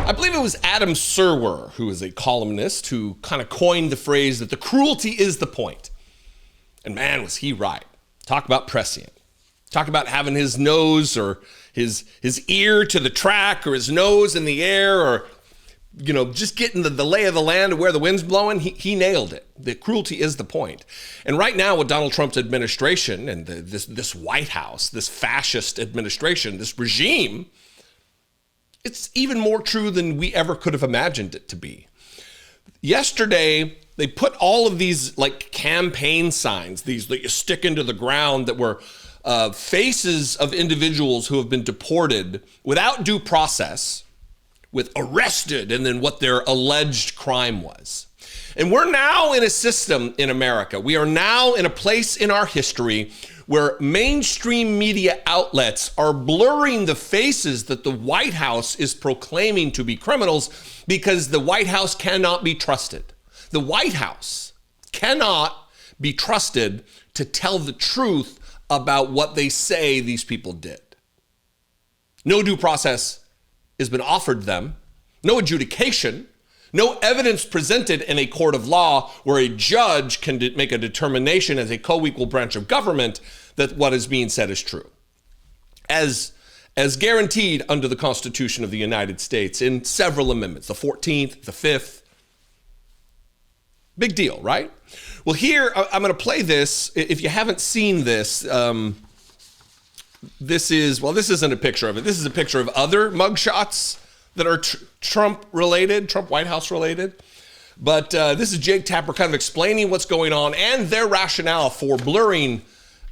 I believe it was Adam Serwer, who is a columnist, who kind of coined the phrase that the cruelty is the point. And man, was he right. Talk about prescient. Talk about having his nose or his ear to the track, or his nose in the air, or, you know, just getting the lay of the land of where the wind's blowing. He nailed it. The cruelty is the point. And right now with Donald Trump's administration and this White House, this fascist administration, this regime, it's even more true than we ever could have imagined it to be. Yesterday, they put all of these like campaign signs, these that you stick into the ground, that were faces of individuals who have been deported without due process, with arrested, and then what their alleged crime was. And we're now in a system in America. We are now in a place in our history where mainstream media outlets are blurring the faces that the White House is proclaiming to be criminals, because the White House cannot be trusted. The White House cannot be trusted to tell the truth about what they say these people did. No due process has been offered them, no adjudication, no evidence presented in a court of law where a judge can make a determination as a co-equal branch of government that what is being said is true. As guaranteed under the Constitution of the United States in several amendments, the 14th, the 5th. Big deal, right? Well, here, I'm going to play this. If you haven't seen this, this isn't a picture of it. This is a picture of other mugshots that are Trump-related, Trump White House-related. But this is Jake Tapper kind of explaining what's going on and their rationale for blurring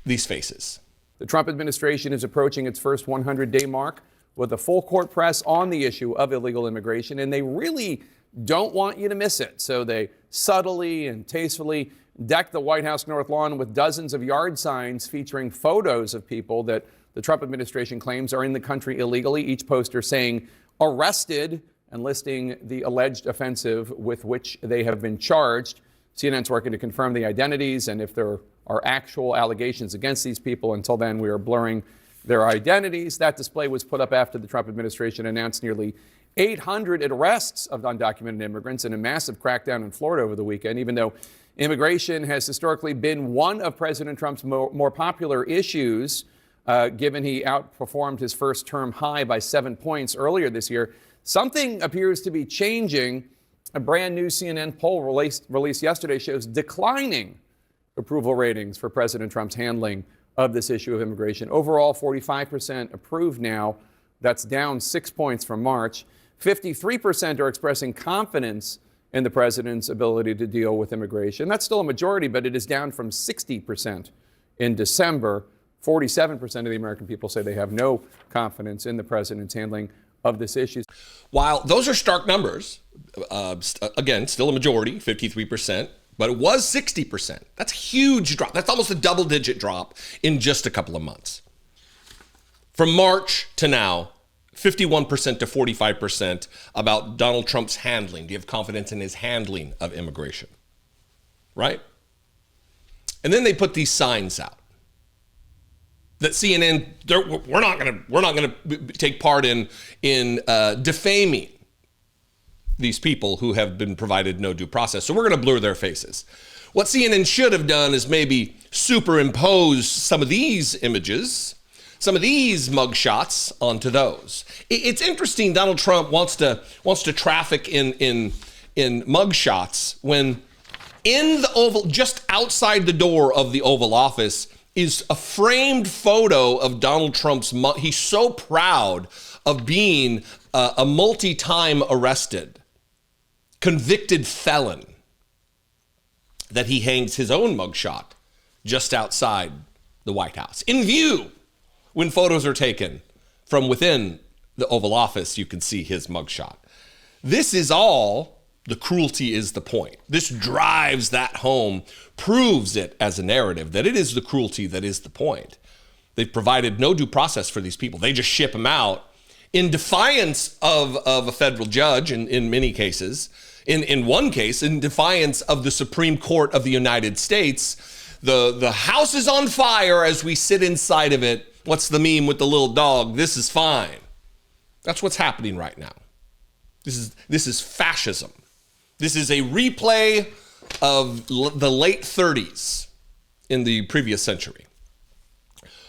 these faces. The Trump administration is approaching its first 100-day mark with a full court press on the issue of illegal immigration, and they really don't want you to miss it. So they subtly and tastefully deck the White House North Lawn with dozens of yard signs featuring photos of people that the Trump administration claims are in the country illegally, each poster saying arrested and listing the alleged offensive with which they have been charged. CNN's working to confirm the identities and if there are actual allegations against these people. Until then, we are blurring their identities. That display was put up after the Trump administration announced nearly 800 arrests of undocumented immigrants in a massive crackdown in Florida over the weekend. Even though immigration has historically been one of President Trump's more popular issues, given he outperformed his first term high by 7 points earlier this year, something appears to be changing. A brand new CNN poll released yesterday shows declining approval ratings for President Trump's handling of this issue of immigration. Overall, 45% approved now. That's down 6 points from March. 53% are expressing confidence in the president's ability to deal with immigration. That's still a majority, but it is down from 60% in December. 47% of the American people say they have no confidence in the president's handling of this issue. While those are stark numbers, again, still a majority, 53%, but it was 60%. That's a huge drop. That's almost a double-digit drop in just a couple of months. From March to now, 51% to 45% about Donald Trump's handling. Do you have confidence in his handling of immigration? Right? And then they put these signs out that CNN, we're not going to take part in defaming these people who have been provided no due process. So we're going to blur their faces. What CNN should have done is maybe superimpose some of these images, some of these mugshots onto those. It's interesting. Donald Trump wants to traffic in mugshots when in the Oval, just outside the door of the Oval Office, is a framed photo of Donald Trump's mug. He's so proud of being a multi-time arrested, convicted felon that he hangs his own mugshot just outside the White House. In view, when photos are taken from within the Oval Office, you can see his mugshot. This is all, the cruelty is the point. This drives that home, proves it as a narrative, that it is the cruelty that is the point. They've provided no due process for these people. They just ship them out in defiance of a federal judge in many cases. In one case, in defiance of the Supreme Court of the United States. The house is on fire as we sit inside of it. What's the meme with the little dog? This is fine. That's what's happening right now. This is fascism. This is a replay of the late 30s in the previous century.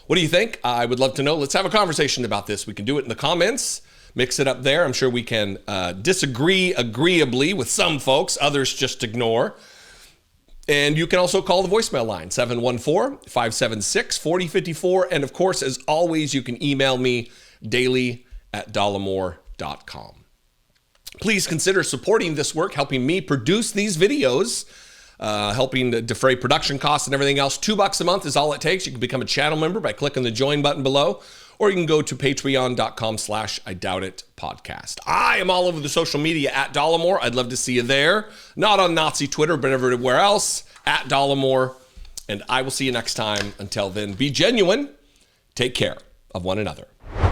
What do you think? I would love to know. Let's have a conversation about this. We can do it in the comments. Mix it up there. I'm sure we can disagree agreeably with some folks. Others just ignore. And you can also call the voicemail line, 714-576-4054. And of course, as always, you can email me daily@dollemore.com. Please consider supporting this work, helping me produce these videos, helping to defray production costs and everything else. $2 a month is all it takes. You can become a channel member by clicking the join button below, or you can go to patreon.com/IDoubtIt podcast. I am all over the social media at Dollemore. I'd love to see you there. Not on Nazi Twitter, but everywhere else at Dollemore. And I will see you next time. Until then, be genuine. Take care of one another.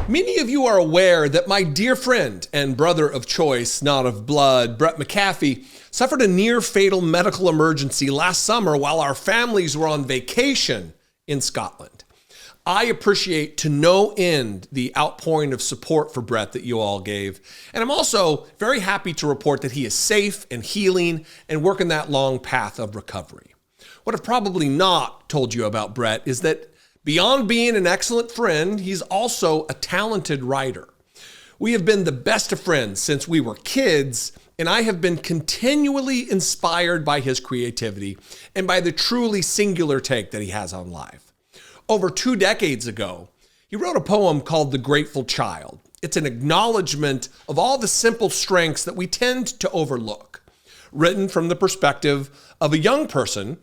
Many of you are aware that my dear friend and brother of choice, not of blood, Brett McAfee, suffered a near-fatal medical emergency last summer while our families were on vacation in Scotland. I appreciate to no end the outpouring of support for Brett that you all gave. And I'm also very happy to report that he is safe and healing and working that long path of recovery. What I've probably not told you about Brett is that beyond being an excellent friend, he's also a talented writer. We have been the best of friends since we were kids, and I have been continually inspired by his creativity and by the truly singular take that he has on life. Over 2 decades ago, he wrote a poem called The Grateful Child. It's an acknowledgement of all the simple strengths that we tend to overlook. Written from the perspective of a young person,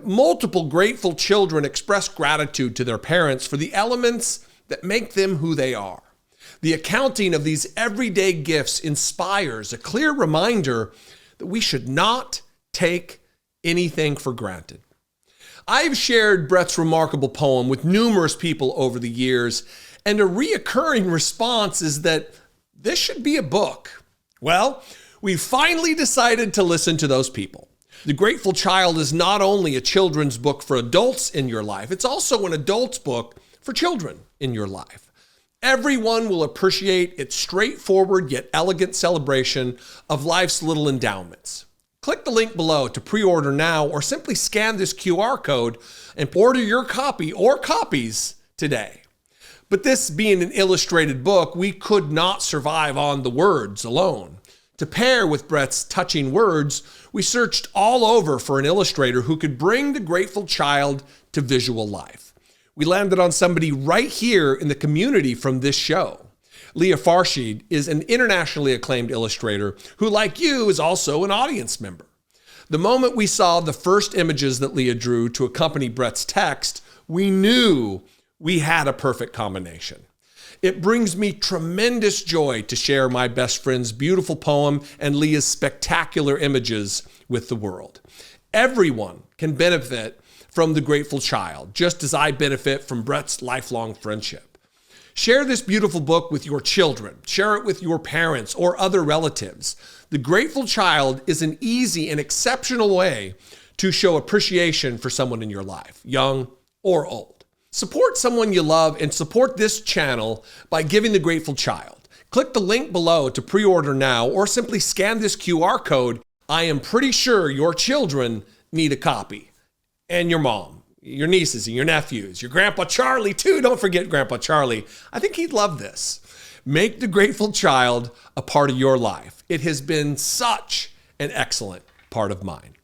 multiple grateful children express gratitude to their parents for the elements that make them who they are. The accounting of these everyday gifts inspires a clear reminder that we should not take anything for granted. I've shared Brett's remarkable poem with numerous people over the years, and a reoccurring response is that this should be a book. Well, we finally decided to listen to those people. The Grateful Child is not only a children's book for adults in your life, it's also an adult's book for children in your life. Everyone will appreciate its straightforward yet elegant celebration of life's little endowments. Click the link below to pre-order now, or simply scan this QR code and order your copy or copies today. But this being an illustrated book, we could not survive on the words alone. To pair with Brett's touching words, we searched all over for an illustrator who could bring The Grateful Child to visual life. We landed on somebody right here in the community from this show. Leah Farshid is an internationally acclaimed illustrator who, like you, is also an audience member. The moment we saw the first images that Leah drew to accompany Brett's text, we knew we had a perfect combination. It brings me tremendous joy to share my best friend's beautiful poem and Leah's spectacular images with the world. Everyone can benefit from The Grateful Child, just as I benefit from Brett's lifelong friendship. Share this beautiful book with your children. Share it with your parents or other relatives. The Grateful Child is an easy and exceptional way to show appreciation for someone in your life, young or old. Support someone you love and support this channel by giving The Grateful Child. Click the link below to pre-order now, or simply scan this QR code. I am pretty sure your children need a copy. And your mom, your nieces and your nephews, your Grandpa Charlie too. Don't forget Grandpa Charlie. I think he'd love this. Make The Grateful Child a part of your life. It has been such an excellent part of mine.